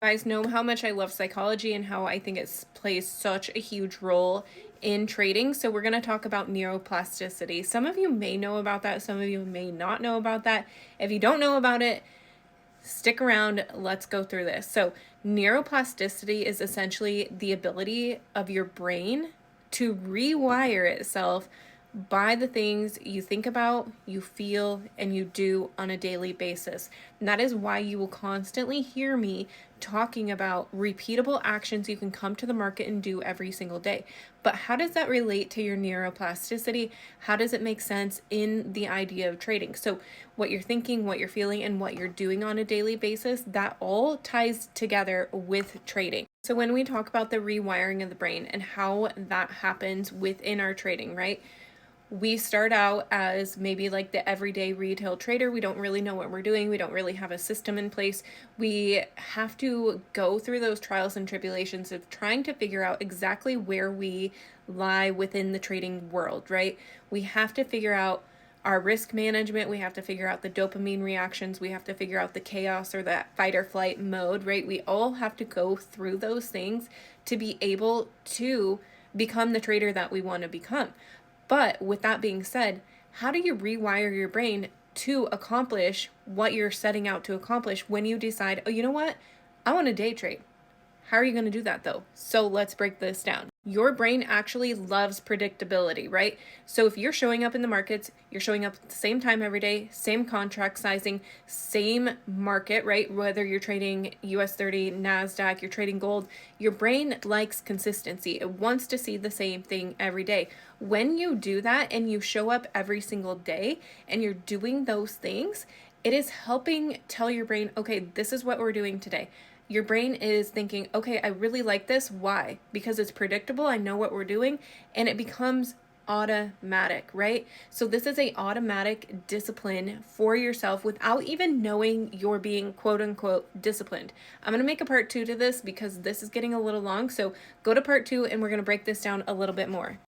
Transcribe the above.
Guys know how much I love psychology and how I think it plays such a huge role in trading. So we're going to talk about neuroplasticity. Some of you may know about that. Some of you may not know about that. If you don't know about it, stick around. Let's go through this. So neuroplasticity is essentially the ability of your brain to rewire itself by the things you think about, you feel, and you do on a daily basis. And that is why you will constantly hear me talking about repeatable actions you can come to the market and do every single day. But how does that relate to your neuroplasticity? How does it make sense in the idea of trading? So, what you're thinking, what you're feeling, and what you're doing on a daily basis, that all ties together with trading. So, when we talk about the rewiring of the brain and how that happens within our trading, right? We start out as maybe like the everyday retail trader. We don't really know what we're doing. We don't really have a system in place. We have to go through those trials and tribulations of trying to figure out exactly where we lie within the trading world, right? We have to figure out our risk management. We have to figure out the dopamine reactions. We have to figure out the chaos or that fight or flight mode, right? We all have to go through those things to be able to become the trader that we want to become. But with that being said, how do you rewire your brain to accomplish what you're setting out to accomplish when you decide, oh, you know what? I want to day trade. How are you going to do that though? So let's break this down. Your brain actually loves predictability, right? So if you're showing up in the markets, you're showing up at the same time every day, same contract sizing, same market, right? Whether you're trading US 30, NASDAQ, you're trading gold, your brain likes consistency. It wants to see the same thing every day. When you do that and you show up every single day and you're doing those things, it is helping tell your brain, okay, this is what we're doing today. Your brain is thinking, okay, I really like this. Why? Because it's predictable. I know what we're doing, and it becomes automatic, right? So this is a automatic discipline for yourself without even knowing you're being quote unquote disciplined. I'm going to make a part 2 to this because this is getting a little long. So go to part 2 and we're going to break this down a little bit more.